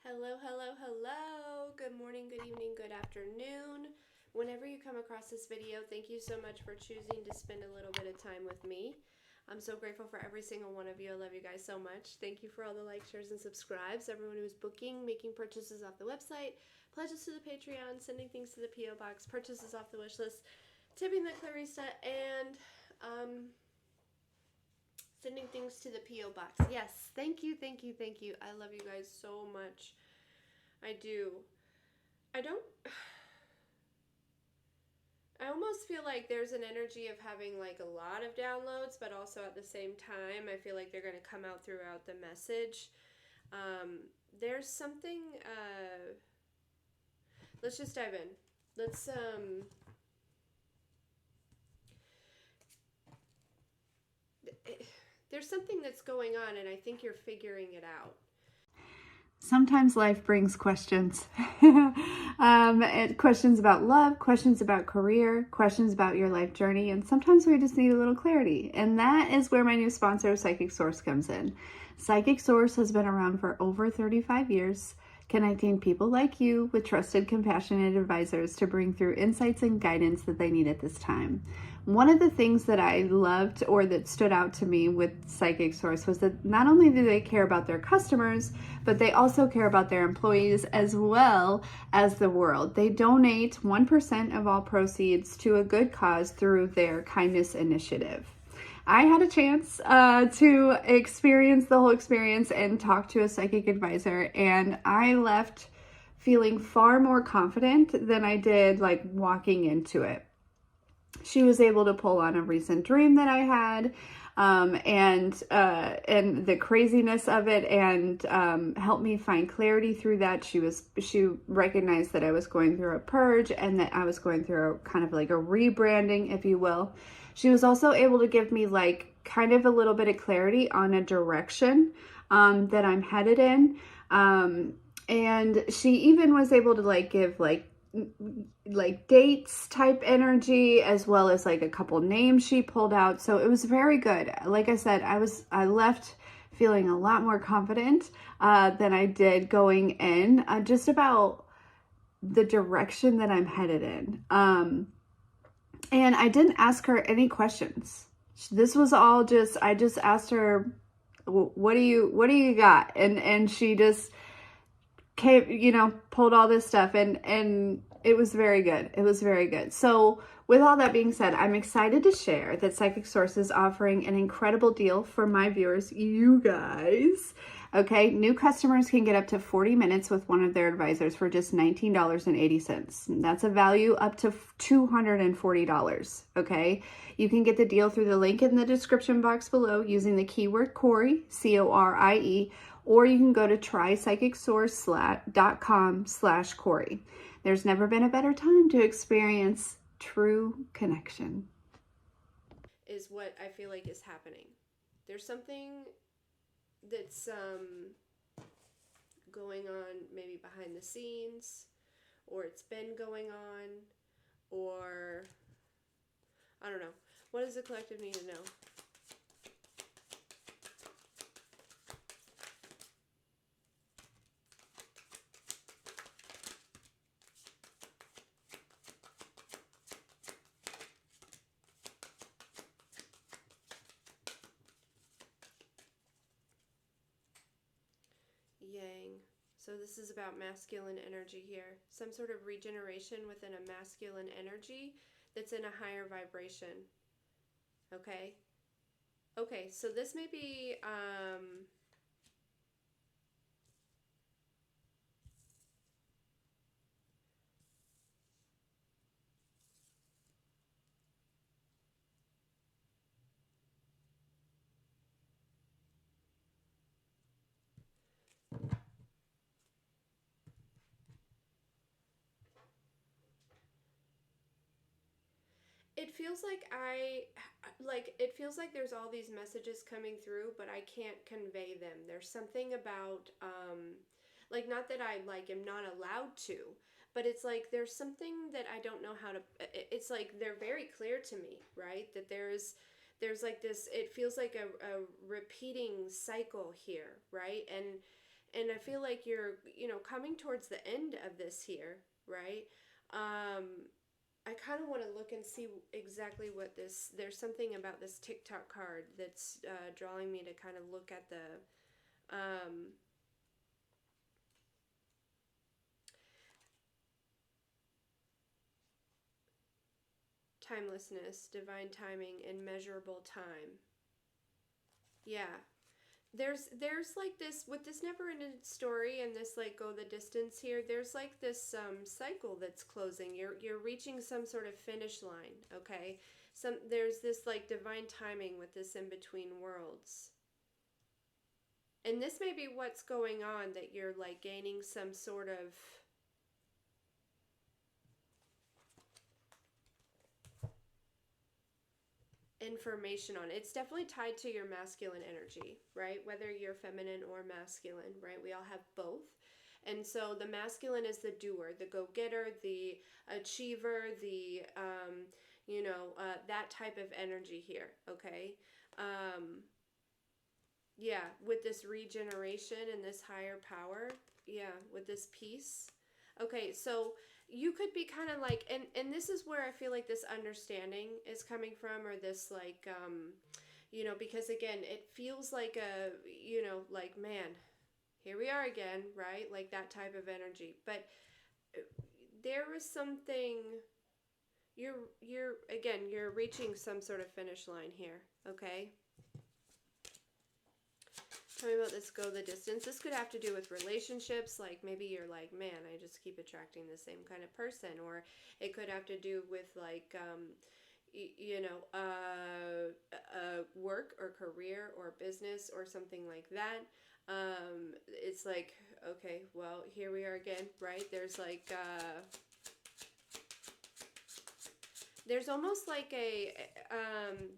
Hello, hello, hello. Good morning, good evening, good afternoon. Whenever you come across this video, thank you so much for choosing to spend a little bit of time with me. I'm so grateful for every single one of you. I love you guys so much. Thank you for all the likes, shares, and subscribes. Everyone who's booking, making purchases off the website, pledges to the Patreon, sending things to the P.O. Box, purchases off the wish list, tipping the Clarissa, and sending things to the P.O. Box. Yes, thank you, thank you, thank you. I love you guys so much. I do. I don't. I almost feel like there's an energy of having like a lot of downloads, but also at the same time, I feel like they're going to come out throughout the message. There's something. Let's just dive in. Let's. There's something that's going on, and I think you're figuring it out. Sometimes life brings questions. Questions about love, questions about career, questions about your life journey, and sometimes we just need a little clarity. And that is where my new sponsor, Psychic Source, comes in. Psychic Source has been around for over 35 years, connecting people like you with trusted, compassionate advisors to bring through insights and guidance that they need at this time. One of the things that I loved or that stood out to me with Psychic Source was that not only do they care about their customers, but they also care about their employees as well as the world. They donate 1% of all proceeds to a good cause through their kindness initiative. I had a chance to experience the whole experience and talk to a psychic advisor, and I left feeling far more confident than I did like walking into it. She was able to pull on a recent dream that I had, and the craziness of it, and help me find clarity through that. She recognized that I was going through a purge and that I was going through a kind of like a rebranding, if you will. She was also able to give me like kind of a little bit of clarity on a direction that I'm headed in, and she even was able to like give like dates type energy, as well as like a couple names she pulled out. So it was very good. Like I said, I left feeling a lot more confident than I did going in, just about the direction that I'm headed in. And I didn't ask her any questions. This was all just, I just asked her, what do you got? And she just came, pulled all this stuff, and it was very good. It was very good. So with all that being said, I'm excited to share that Psychic Source is offering an incredible deal for my viewers, you guys. Okay, new customers can get up to 40 minutes with one of their advisors for just $19.80. That's a value up to $240, okay? You can get the deal through the link in the description box below using the keyword Corie, Corie, or you can go to trypsychicsource.com/Corie. There's never been a better time to experience true connection. Is what I feel like is happening. There's something that's going on maybe behind the scenes, or it's been going on, or I don't know. What does the collective need to know? Yang. So this is about masculine energy here. Some sort of regeneration within a masculine energy that's in a higher vibration. Okay? Okay, so this may be it feels like there's all these messages coming through, but I can't convey them. There's something about like, not that I like am not allowed to, but it's like there's something that I don't know how to, it's like they're very clear to me, right? That there's like this, it feels like a repeating cycle here, right? And And I feel like you're, coming towards the end of this here, right? I kind of want to look and see exactly what this, there's something about this TikTok card that's drawing me to kind of look at the, timelessness, divine timing, and measurable time. Yeah. There's like this with this never ending story and this like go the distance here, there's like this cycle that's closing. You're reaching some sort of finish line, okay? There's this like divine timing with this in between worlds. And this may be what's going on, that you're like gaining some sort of information on it. It's definitely tied to your masculine energy, right? Whether you're feminine or masculine, right? We all have both. And so the masculine is the doer, the go-getter, the achiever, the, that type of energy here, okay? Yeah, with this regeneration and this higher power, yeah, with this peace. Okay, so you could be kind of like, and this is where I feel like this understanding is coming from, or this like, because again, it feels like a, like, man, here we are again, right? Like that type of energy. But there is something, you're reaching some sort of finish line here, okay? Tell me about this go the distance. This could have to do with relationships. Like maybe you're like, man, I just keep attracting the same kind of person. Or it could have to do with like, work or career or business or something like that. It's like, okay, well, here we are again, right? There's like, there's almost like a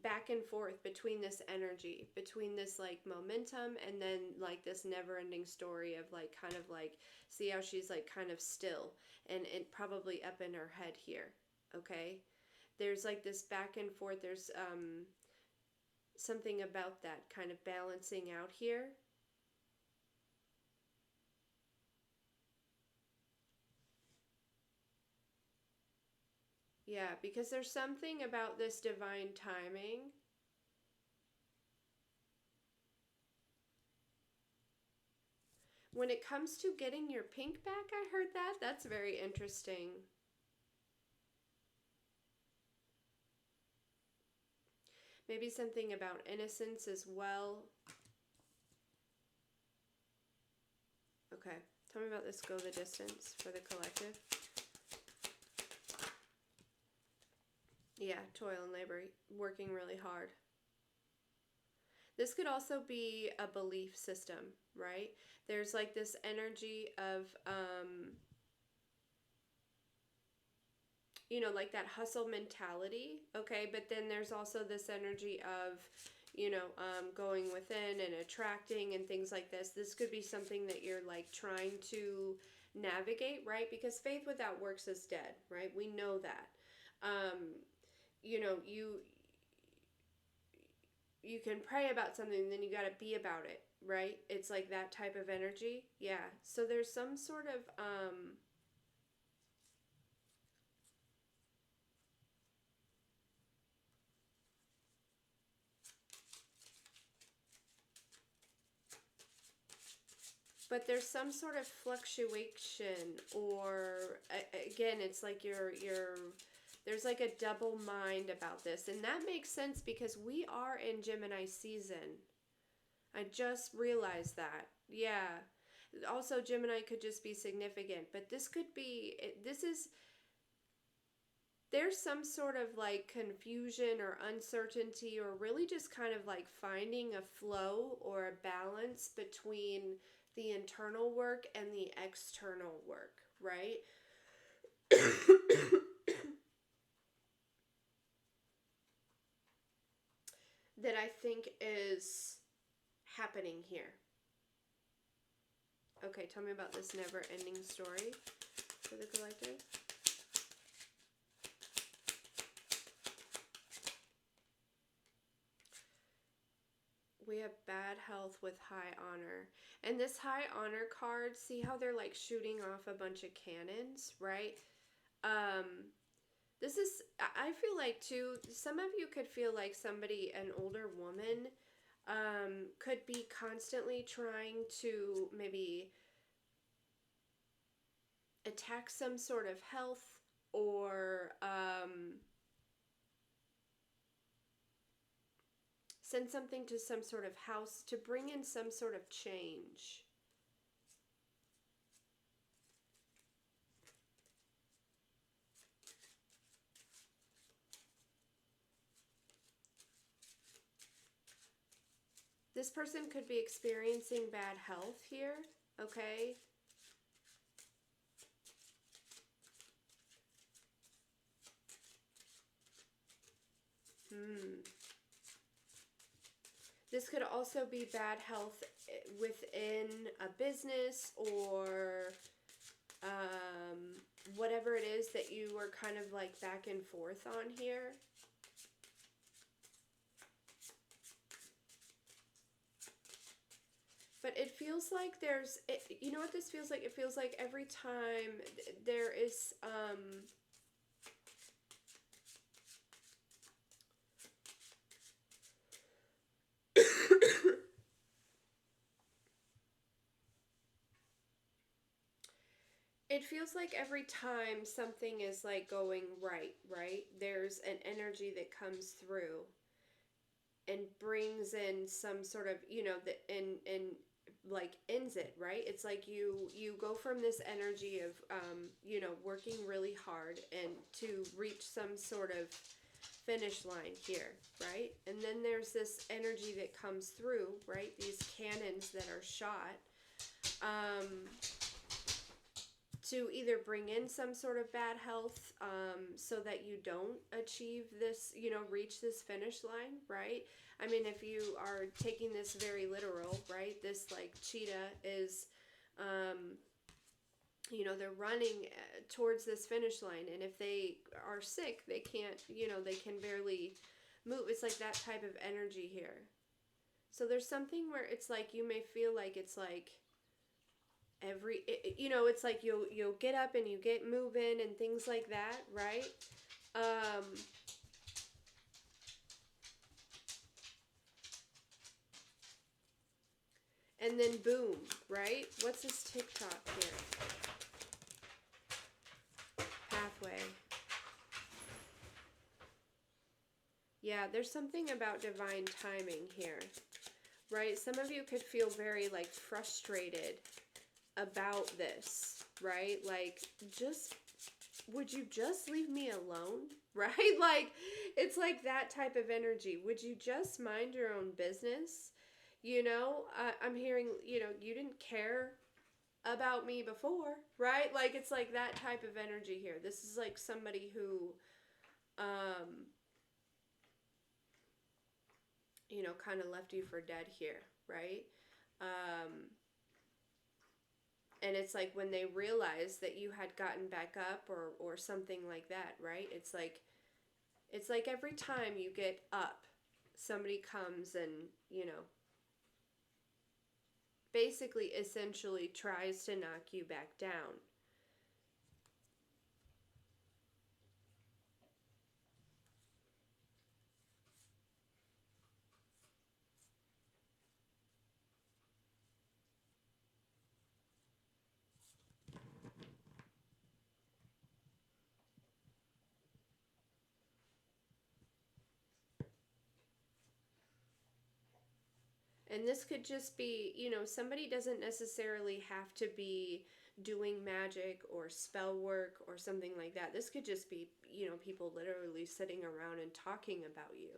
back and forth between this energy, between this like momentum, and then like this never-ending story of like kind of like, see how she's like kind of still and probably up in her head here, okay? There's like this back and forth. There's something about that kind of balancing out here. Yeah, because there's something about this divine timing. When it comes to getting your pink back, I heard that. That's very interesting. Maybe something about innocence as well. Okay, tell me about this go the distance for the collective. Yeah, toil and labor, working really hard. This could also be a belief system, right? There's like this energy of, like that hustle mentality, okay? But then there's also this energy of, going within and attracting and things like this. This could be something that you're like trying to navigate, right? Because faith without works is dead, right? We know that. You can pray about something, then you got to be about it, right? It's like that type of energy. Yeah. So there's some sort of but there's some sort of fluctuation, or again, it's like there's like a double mind about this, and that makes sense because we are in Gemini season. I just realized that. Yeah. Also, Gemini could just be significant, but this could be, there's some sort of like confusion or uncertainty, or really just kind of like finding a flow or a balance between the internal work and the external work, right? That I think is happening here. Okay, tell me about this never-ending story for the collective. We have bad health with high honor. And this high honor card, see how they're like shooting off a bunch of cannons, right? This is, I feel like too, some of you could feel like somebody, an older woman, could be constantly trying to maybe attack some sort of health, or send something to some sort of house to bring in some sort of change. This person could be experiencing bad health here, okay? This could also be bad health within a business, or whatever it is that you were kind of like back and forth on here. But it feels like there's, you know what this feels like? It feels like every time there is, it feels like every time something is like going right? There's an energy that comes through and brings in some sort of, you know, and like ends it, right? It's like you go from this energy of you know, working really hard and to reach some sort of finish line here, right? And then there's this energy that comes through, right? These cannons that are shot to either bring in some sort of bad health, so that you don't achieve this, you know, reach this finish line, right? I mean, if you are taking this very literal, right? This like cheetah is, you know, they're running towards this finish line, and if they are sick, they can't, you know, they can barely move. It's like that type of energy here. So there's something where it's like you may feel like it's like you know, it's like you'll get up and you get moving and things like that, right? And then boom, right? What's this TikTok here? Pathway. Yeah, there's something about divine timing here, right? Some of you could feel very like frustrated about this, right? Like, just, would you just leave me alone? Right? Like, it's like that type of energy. Would you just mind your own business? You know, I'm hearing, you know, you didn't care about me before, right? Like, it's like that type of energy here. This is like somebody who, you know, kind of left you for dead here, right? And it's like when they realize that you had gotten back up, or something like that, right? It's like every time you get up, somebody comes and, you know, basically essentially tries to knock you back down. And this could just be, you know, somebody doesn't necessarily have to be doing magic or spell work or something like that. This could just be, you know, people literally sitting around and talking about you,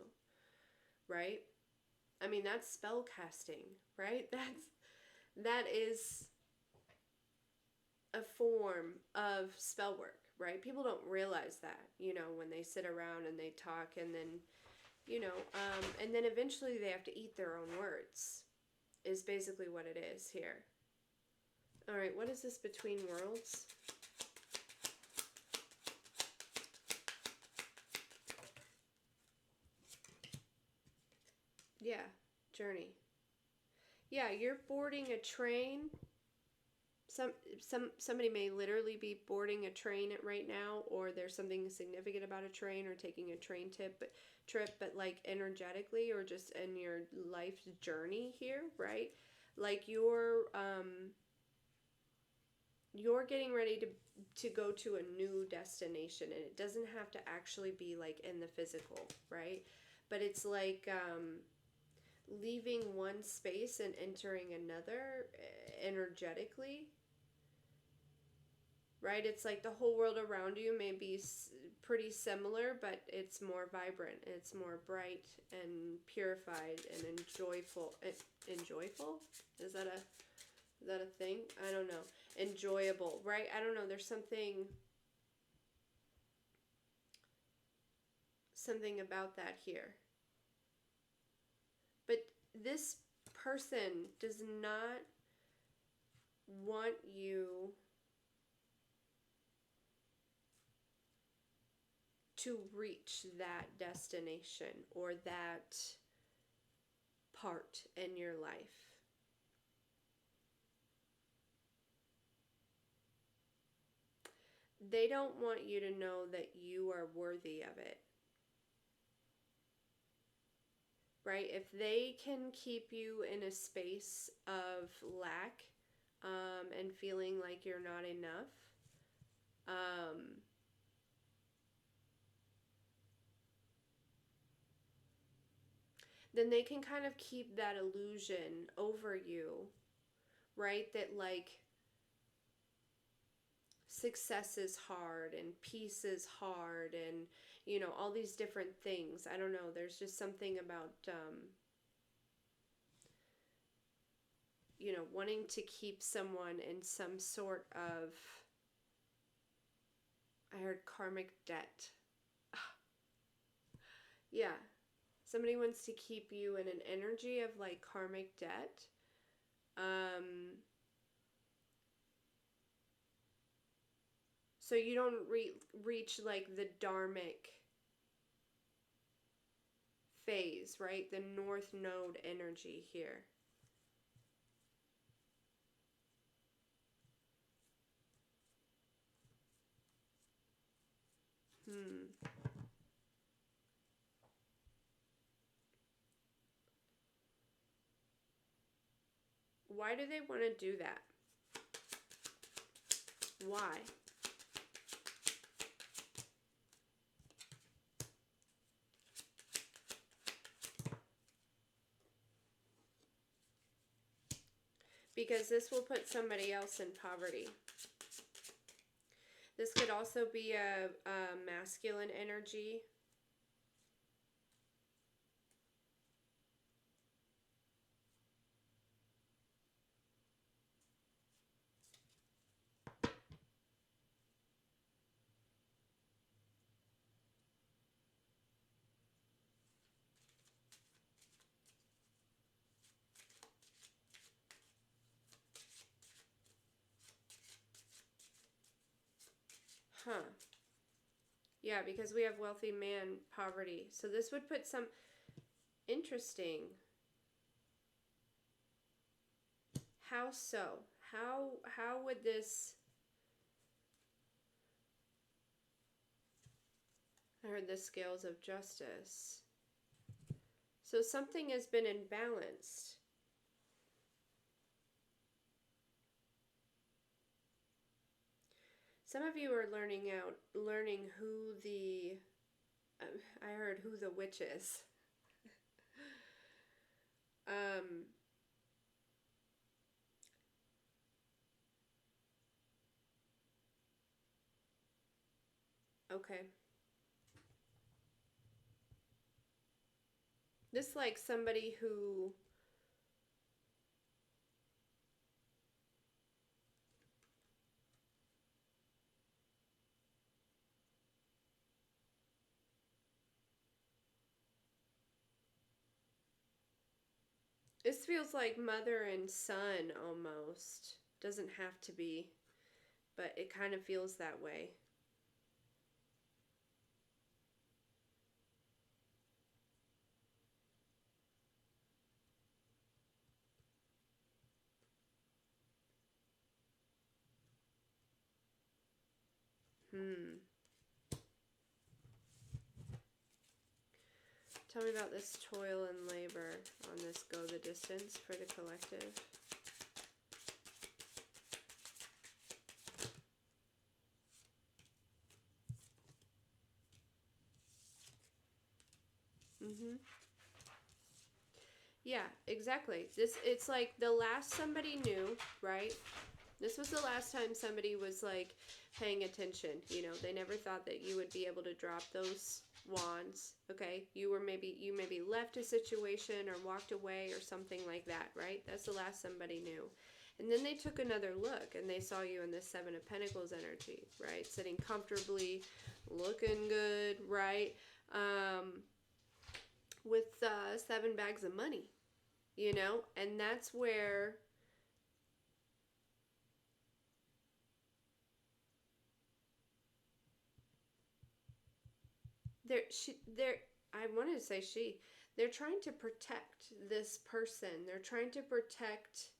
right? I mean, that's spell casting, right? That is a form of spell work, right? People don't realize that, you know, when they sit around and they talk, and then, you know, and then eventually they have to eat their own words, is basically what it is here. All right, what is this between worlds? Yeah, journey. Yeah, you're boarding a train. Somebody may literally be boarding a train right now, or there's something significant about a train or taking a trip, but like energetically or just in your life's journey here, right? Like you're getting ready to go to a new destination, and it doesn't have to actually be like in the physical, right? But it's like leaving one space and entering another energetically, right? It's like the whole world around you may be pretty similar, but it's more vibrant, it's more bright and purified and enjoyable. Enjoyable? Is that a thing? I don't know. Enjoyable, right? I don't know. There's something about that here. But this person does not want you to reach that destination or that part in your life. They don't want you to know that you are worthy of it. Right? If they can keep you in a space of lack and feeling like you're not enough, then they can kind of keep that illusion over you, right? That like success is hard and peace is hard and, you know, all these different things. I don't know. There's just something about, you know, wanting to keep someone in some sort of, I heard karmic debt. Yeah. Somebody wants to keep you in an energy of like karmic debt. So you don't reach like the dharmic phase, right? The North Node energy here. Why do they want to do that? Why? Because this will put somebody else in poverty. This could also be a masculine energy. Huh. Yeah, because we have wealthy man poverty. So this would put some interesting. How so? How would this? I heard the scales of justice. So something has been imbalanced. Some of you are learning who the, I heard who the witch is. Okay. This like somebody who this feels like mother and son almost. Doesn't have to be, but it kind of feels that way. Tell me about this toil and labor on this go the distance for the collective. Yeah, exactly. It's like the last somebody knew, right? This was the last time somebody was like paying attention. You know, they never thought that you would be able to drop those wands. Okay, you maybe left a situation or walked away or something like that, right? That's the last somebody knew. And then they took another look and they saw you in the Seven of Pentacles energy, right? Sitting comfortably, looking good, right? With 7 bags of money, you know? And that's where I wanted to say they're trying to protect this person. They're trying to protect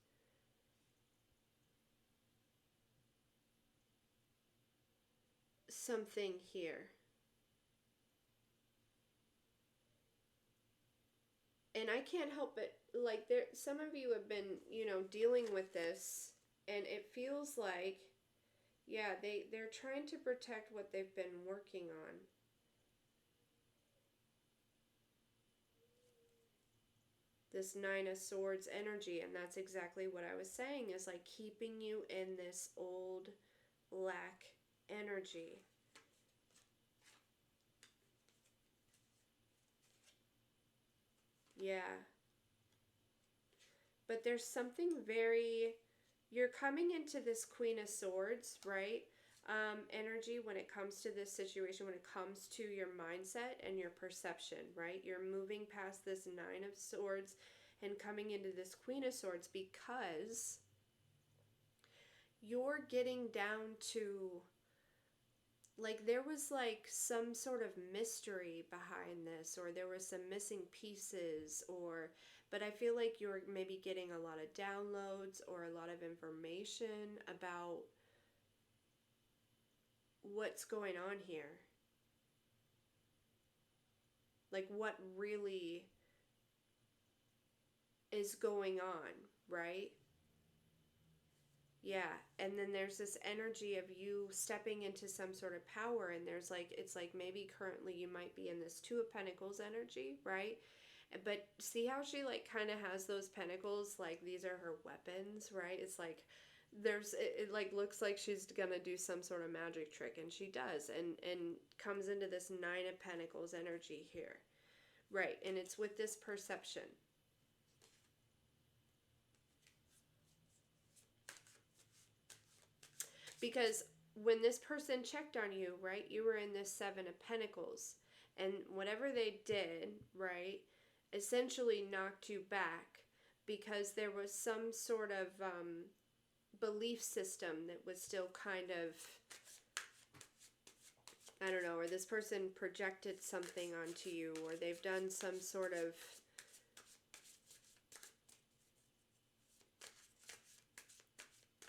something here. And I can't help but, like, some of you have been, you know, dealing with this, and it feels like, yeah, they're trying to protect what they've been working on. This Nine of Swords energy, and that's exactly what I was saying, is like keeping you in this old lack energy. Yeah. But there's something you're coming into this Queen of Swords, right? Energy when it comes to this situation, when it comes to your mindset and your perception, right? You're moving past this Nine of Swords and coming into this Queen of Swords because you're getting down to, like, there was like some sort of mystery behind this, or there were some missing pieces, but I feel like you're maybe getting a lot of downloads or a lot of information about what's going on here. Like what really is going on, right? Yeah, and then there's this energy of you stepping into some sort of power, and there's like, it's like maybe currently you might be in this Two of Pentacles energy, right? But see how she like kind of has those pentacles, like these are her weapons, right? It's like it like looks like she's gonna do some sort of magic trick, and she does, and comes into this Nine of Pentacles energy here, right? And it's with this perception. Because when this person checked on you, right, you were in this Seven of Pentacles, and whatever they did, right, essentially knocked you back because there was some sort of belief system that was still kind of, I don't know, or this person projected something onto you, or they've done some sort of,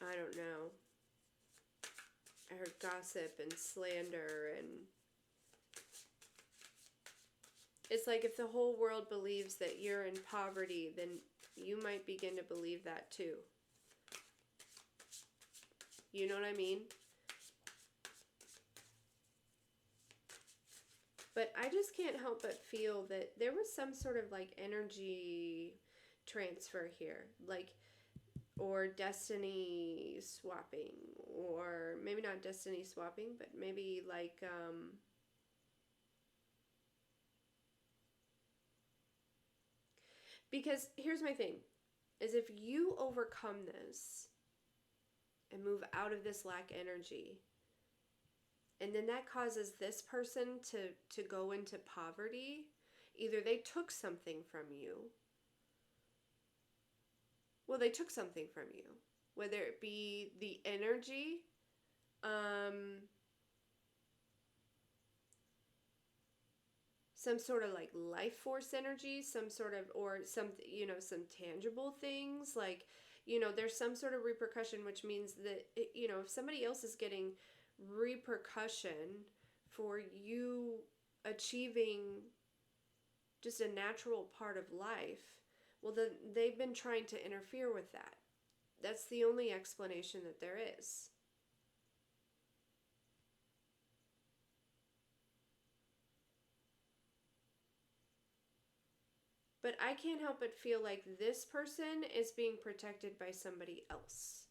I don't know, I heard gossip and slander, and it's like if the whole world believes that you're in poverty, then you might begin to believe that too. You know what I mean? But I just can't help but feel that there was some sort of like energy transfer here. Like, or destiny swapping, or maybe not destiny swapping, but maybe like because here's my thing, is if you overcome this and move out of this lack energy, and then that causes this person to go into poverty, either they took something from you. Well, they took something from you, whether it be the energy, some sort of like life force energy, some sort of, or some, you know, some tangible things, like, you know, there's some sort of repercussion, which means that, you know, if somebody else is getting repercussion for you achieving just a natural part of life, well, then they've been trying to interfere with that. That's the only explanation that there is. But I can't help but feel like this person is being protected by somebody else.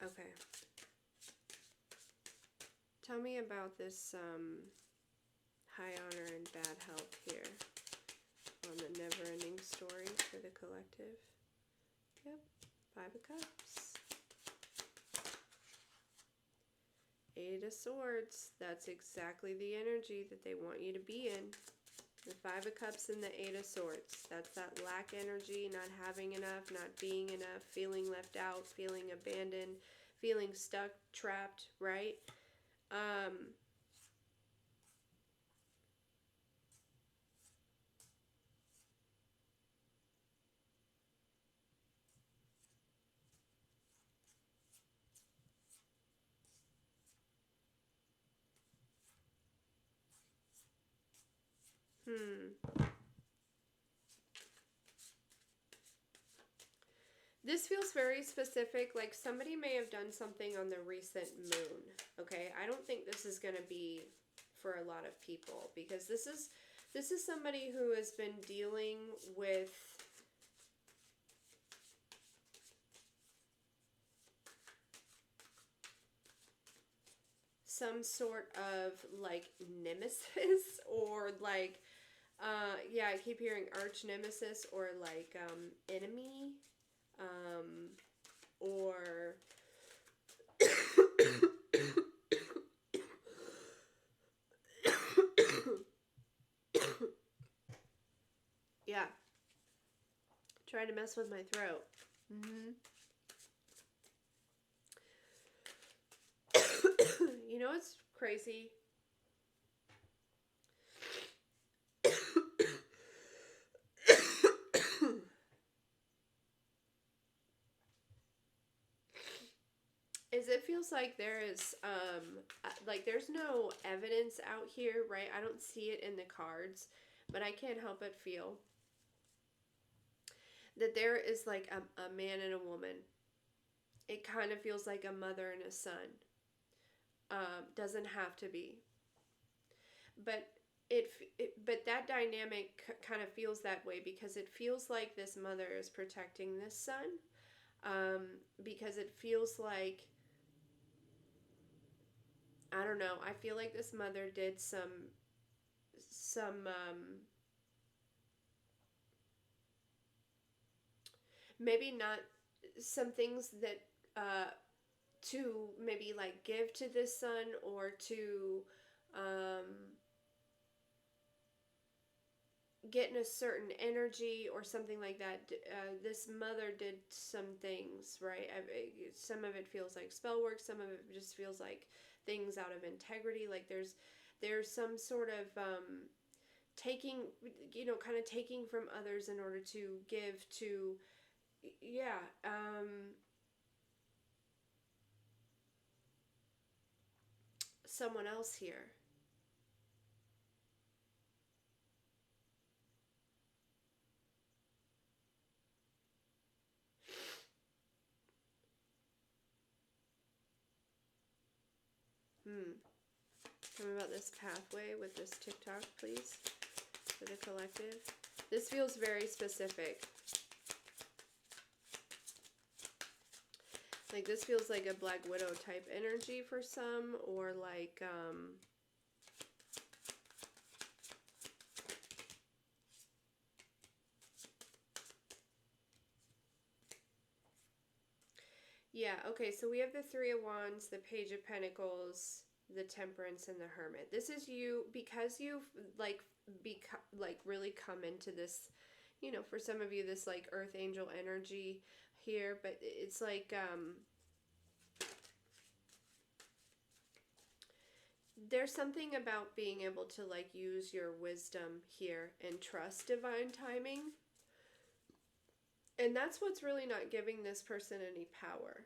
Okay. Tell me about this high honor and bad health here on the never-ending story for the collective. Yep. 5 of Cups. 8 of Swords. That's exactly the energy that they want you to be in. The 5 of Cups and the 8 of Swords. That's that lack energy, not having enough, not being enough, feeling left out, feeling abandoned, feeling stuck, trapped, right? This feels very specific, like somebody may have done something on the recent moon, okay? I don't think this is going to be for a lot of people, because this is somebody who has been dealing with some sort of like nemesis, or like yeah, I keep hearing arch nemesis, or like enemy, or yeah, trying to mess with my throat. You know what's crazy? Is it feels like there is like there's no evidence out here, right? I don't see it in the cards, but I can't help but feel that there is like a man and a woman. It kind of feels like a mother and a son. Doesn't have to be, but but that dynamic kind of feels that way, because it feels like this mother is protecting this son, because it feels like, I don't know, I feel like this mother did some maybe not some things that to maybe like give to this son, or to get in a certain energy or something like that. This mother did some things, right? Some of it feels like spell work, some of it just feels like things out of integrity. Like there's some sort of taking, kind of taking from others in order to give to, yeah, someone else here. Tell me about this pathway with this TikTok, please, for the collective. This feels very specific. Like this feels like a Black Widow type energy for some, or like yeah, okay, so we have the Three of Wands, the Page of Pentacles, the Temperance, and the Hermit. This is you, because you've like really come into this, for some of you, this like Earth Angel energy here, but it's like there's something about being able to like use your wisdom here and trust divine timing. And that's what's really not giving this person any power.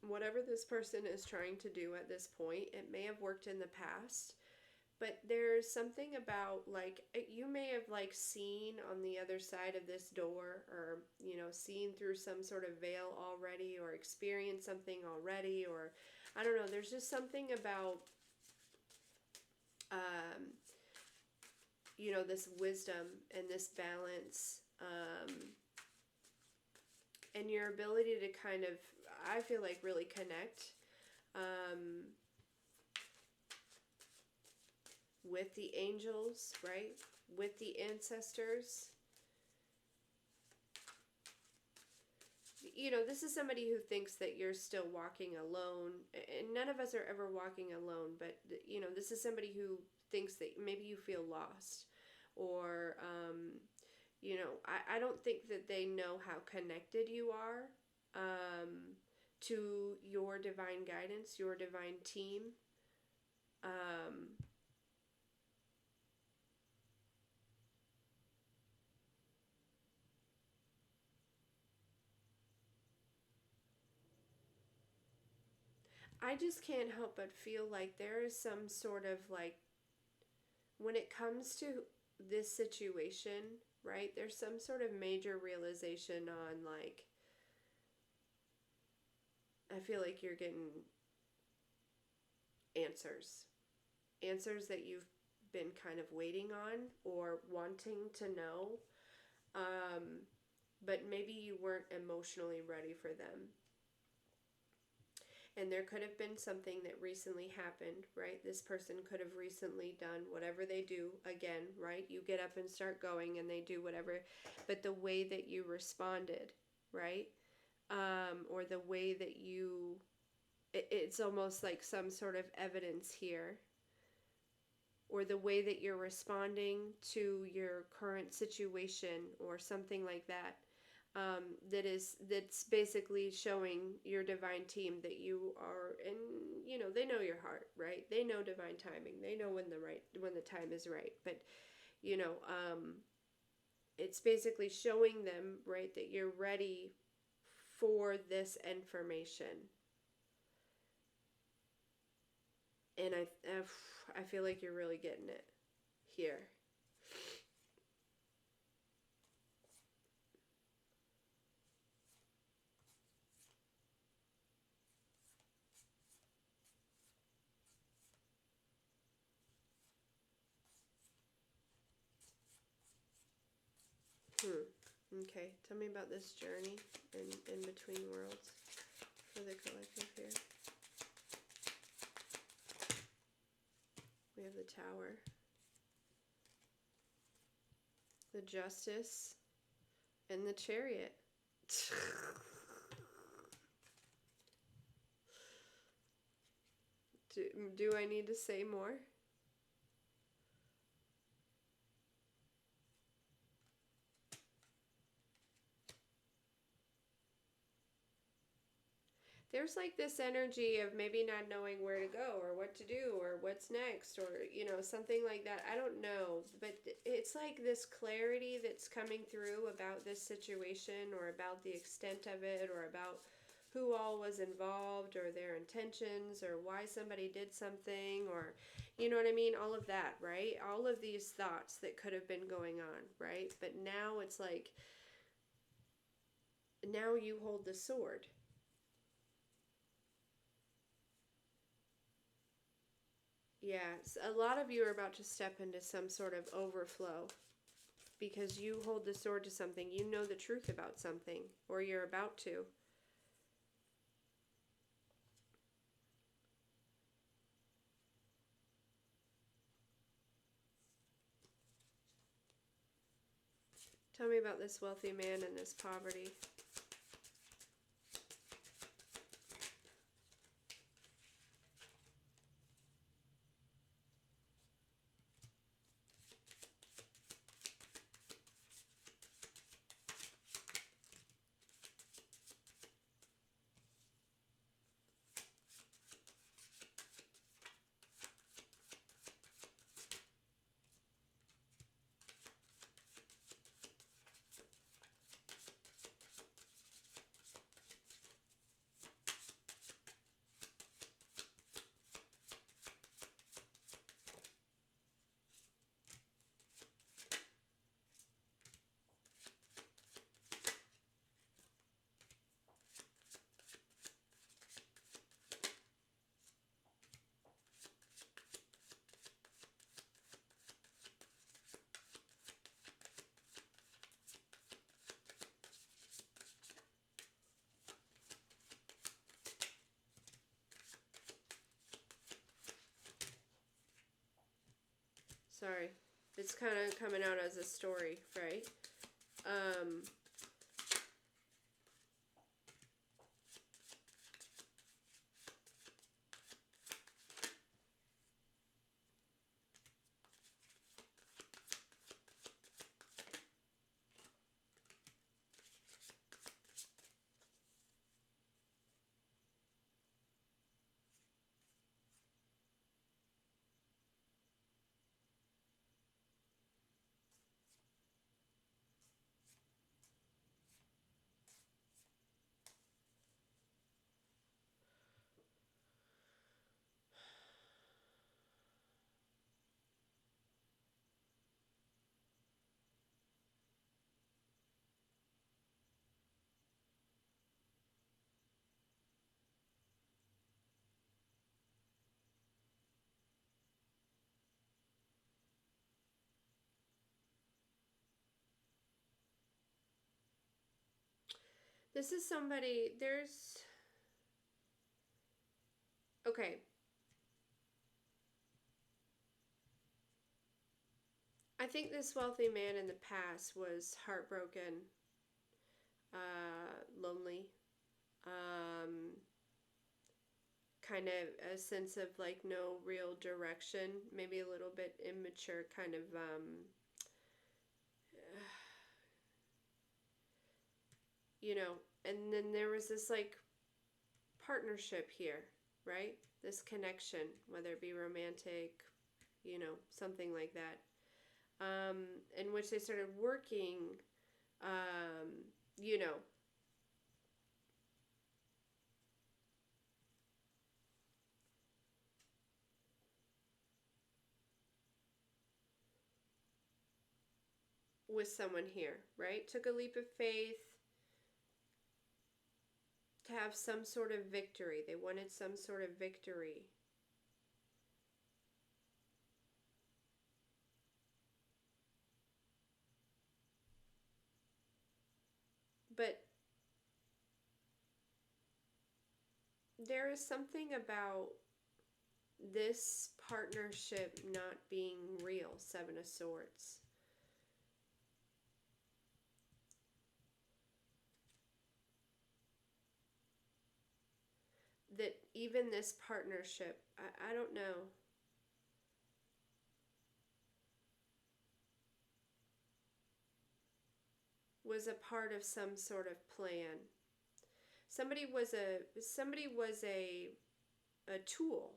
Whatever this person is trying to do at this point, it may have worked in the past, but there's something about like you may have like seen on the other side of this door, or seen through some sort of veil already, or experienced something already, or I don't know, there's just something about this wisdom and this balance, and your ability to kind of, I feel like, really connect with the angels, right? With the ancestors. This is somebody who thinks that you're still walking alone, and none of us are ever walking alone, but this is somebody who thinks that maybe you feel lost, or I don't think that they know how connected you are to your divine guidance, your divine team. I just can't help but feel like there is some sort of like, when it comes to this situation, right, there's some sort of major realization on like, I feel like you're getting answers that you've been kind of waiting on or wanting to know, but maybe you weren't emotionally ready for them. And there could have been something that recently happened, right? This person could have recently done whatever they do again, right? You get up and start going and they do whatever, but the way that you responded, right? Or the way that it's almost like some sort of evidence here, or the way that you're responding to your current situation or something like that. That's basically showing your divine team that you are, and they know your heart, right? They know divine timing. They know when the time is right. But it's basically showing them, right, that you're ready for this information. And I feel like you're really getting it here. Okay, tell me about this journey in between worlds for the collective here. We have the Tower, the Justice, and the Chariot. Do I need to say more? There's like this energy of maybe not knowing where to go or what to do or what's next, or something like that. I don't know, but it's like this clarity that's coming through about this situation, or about the extent of it, or about who all was involved, or their intentions, or why somebody did something, or you know what I mean, all of that, right? All of these thoughts that could have been going on, right? But now it's like, now you hold the sword. Yeah, a lot of you are about to step into some sort of overflow because you hold the sword to something. You know the truth about something, or you're about to. Tell me about this wealthy man and this poverty. Sorry. It's kind of coming out as a story, right? This is somebody, okay. I think this wealthy man in the past was heartbroken, lonely, kind of a sense of like no real direction, maybe a little bit immature, kind of, and then there was this like partnership here, right? This connection, whether it be romantic, something like that, in which they started working, um, you know, with someone here, right? Took a leap of faith to have some sort of victory. They wanted some sort of victory. But there is something about this partnership not being real, Seven of Swords. That even this partnership, I don't know. Was a part of some sort of plan. Somebody was a tool.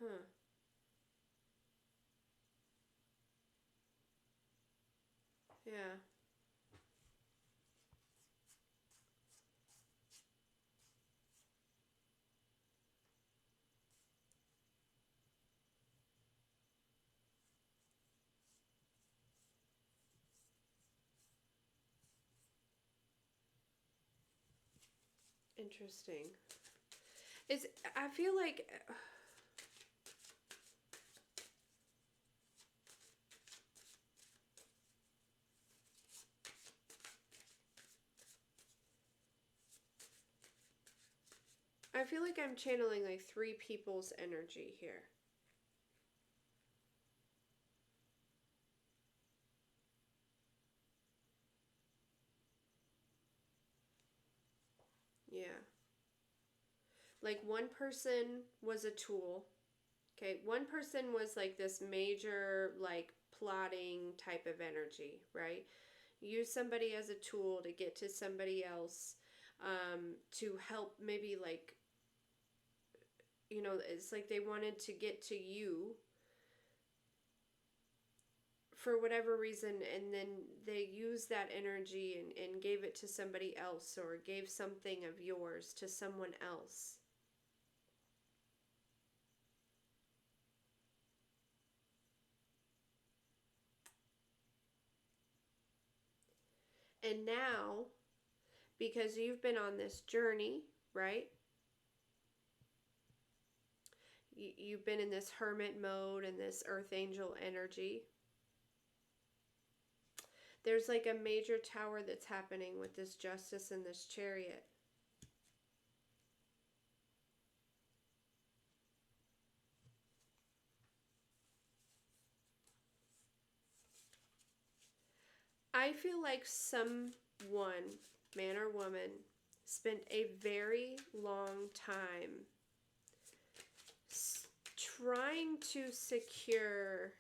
Huh. Yeah. Interesting. It's I feel like I'm channeling like three people's energy here. Yeah. Like one person was a tool. Okay, one person was like this major, like plotting type of energy, right? Use somebody as a tool to get to somebody else, to help maybe like, it's like they wanted to get to you for whatever reason, and then they used that energy and gave it to somebody else or gave something of yours to someone else. And now, because you've been on this journey, right? You've been in this hermit mode and this earth angel energy. There's like a major tower that's happening with this Justice and this Chariot. I feel like someone, man or woman, spent a very long time trying to secure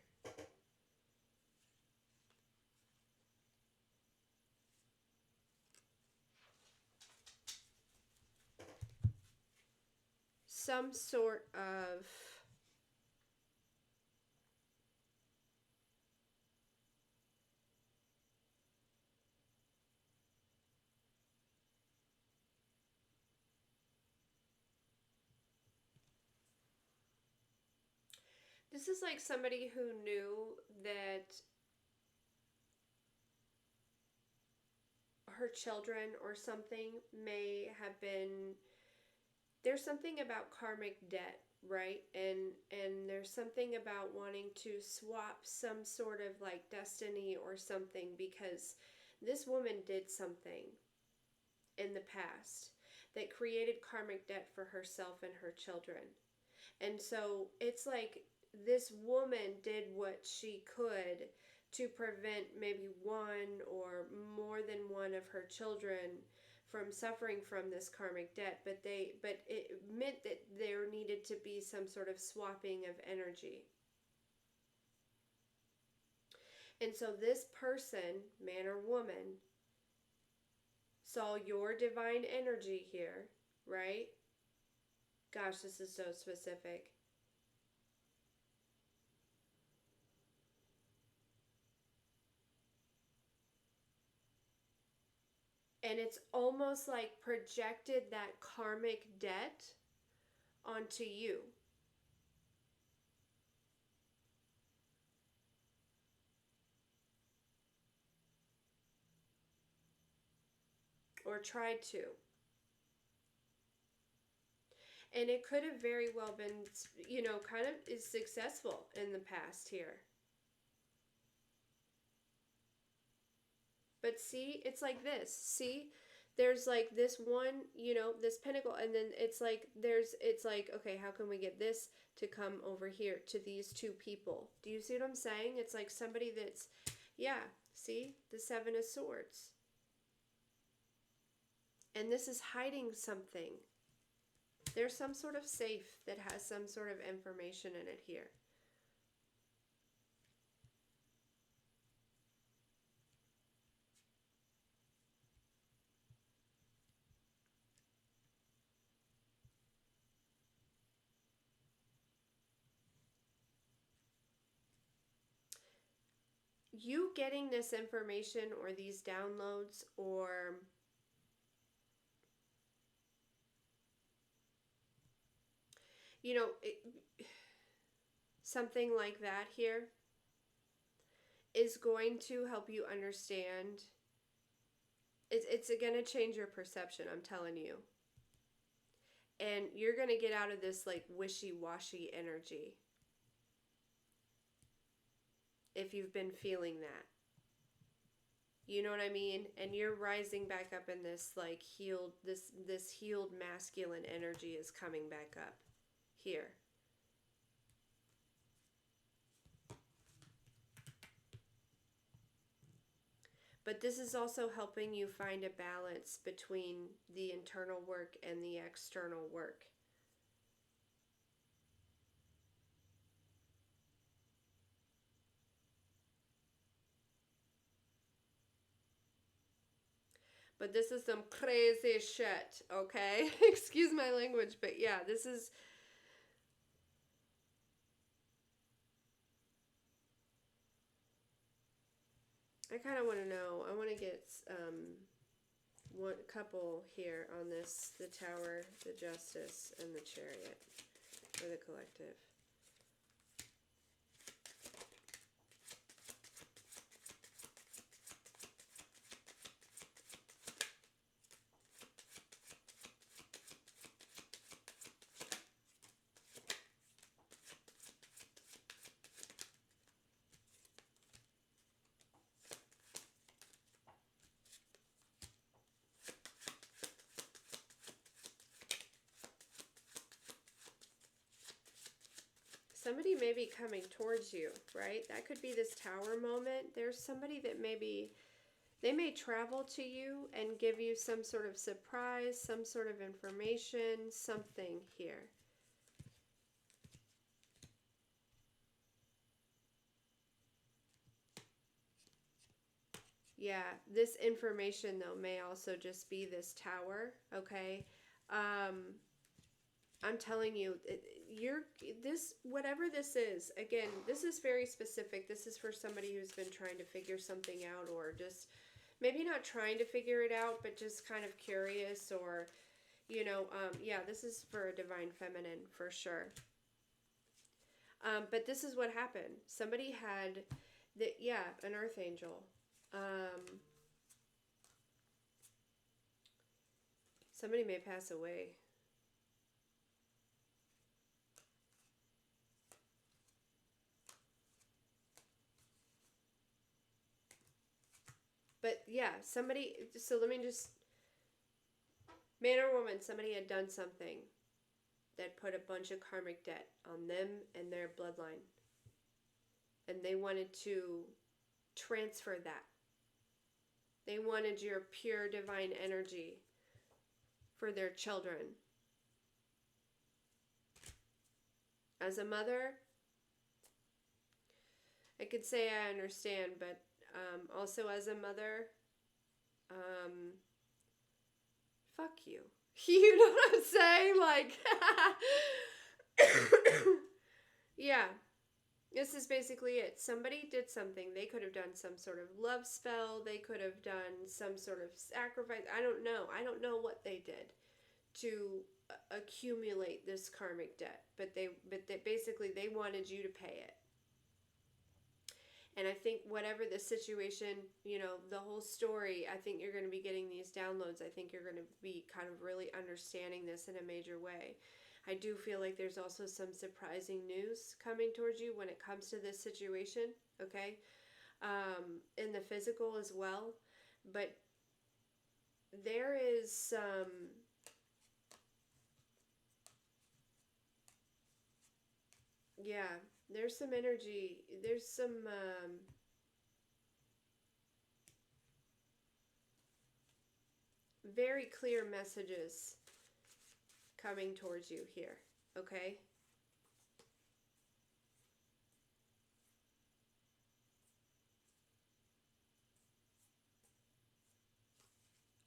some sort of this is like somebody who knew that her children or something may have been, there's something about karmic debt, right? And there's something about wanting to swap some sort of like destiny or something, because this woman did something in the past that created karmic debt for herself and her children. And so it's like this woman did what she could to prevent maybe one or more than one of her children from suffering from this karmic debt, but it meant that there needed to be some sort of swapping of energy. And so this person, man or woman, saw your divine energy here, right? Gosh, this is so specific. And it's almost like projected that karmic debt onto you. Or tried to. And it could have very well been, you know, kind of is successful in the past here. But see, it's like this. See, there's like this one, you know, this pinnacle, and then it's like it's like, okay, how can we get this to come over here to these two people? Do you see what I'm saying? It's like somebody that's, yeah, see, the Seven of Swords. And this is hiding something. There's some sort of safe that has some sort of information in it here. You getting this information or these downloads or you know, something like that here is going to help you understand. It's going to change your perception, I'm telling you. And you're going to get out of this like wishy-washy energy. If you've been feeling that. You know what I mean? And you're rising back up in this like healed, this healed masculine energy is coming back up here. But this is also helping you find a balance between the internal work and the external work. But this is some crazy shit, okay? Excuse my language, but yeah, this is... I kind of want to know. I want to get one couple here on this, the Tower, the Justice, and the Chariot for the collective. somebody may be coming towards you, right? That could be this tower moment. There's somebody that maybe they may travel to you and give you some sort of surprise, some sort of information, something here. Yeah, this information though may also just be this tower, okay? I'm telling you, whatever this is, again, this is very specific. This is for somebody who's been trying to figure something out, or just maybe not trying to figure it out, but just kind of curious, or, yeah, this is for a divine feminine for sure. But this is what happened. Somebody had, an earth angel. Somebody may pass away. But yeah, somebody, so let me just, man or woman, somebody had done something that put a bunch of karmic debt on them and their bloodline. And they wanted to transfer that. They wanted your pure divine energy for their children. As a mother, I could say I understand, but also as a mother, fuck you. You know what I'm saying? Like, yeah. This is basically it. Somebody did something. They could have done some sort of love spell. They could have done some sort of sacrifice. I don't know. I don't know what they did to accumulate this karmic debt. But they basically they wanted you to pay it. And I think whatever the situation, the whole story, I think you're going to be getting these downloads. I think you're going to be kind of really understanding this in a major way. I do feel like there's also some surprising news coming towards you when it comes to this situation, okay? In the physical as well. But there is some... yeah, there's some energy. There's some... very clear messages coming towards you here, okay?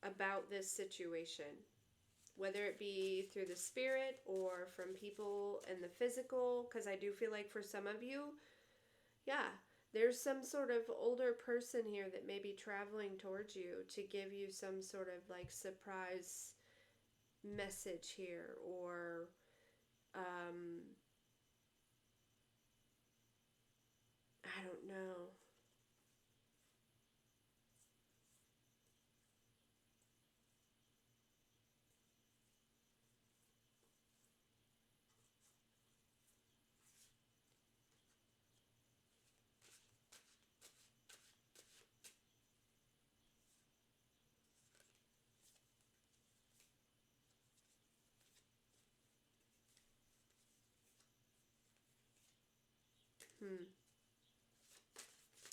About this situation, whether it be through the spirit or from people in the physical, because I do feel like for some of you, yeah, there's some sort of older person here that may be traveling towards you to give you some sort of like surprise message here, or I don't know.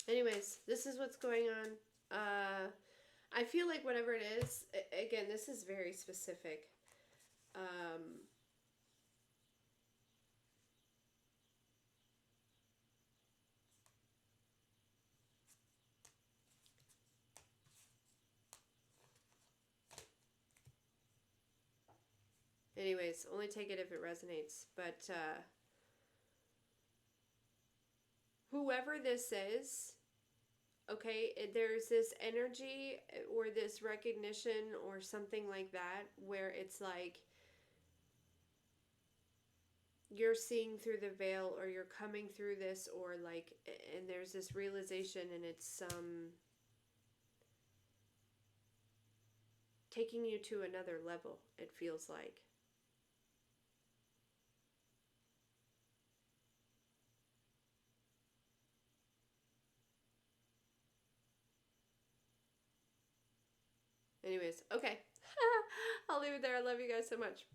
Anyways, this is what's going on. I feel like whatever it is, again, this is very specific. Anyways, only take it if it resonates. But whoever this is, okay, there's this energy or this recognition or something like that where it's like you're seeing through the veil, or you're coming through this, or like, and there's this realization, and it's taking you to another level, it feels like. Anyways, okay. I'll leave it there. I love you guys so much.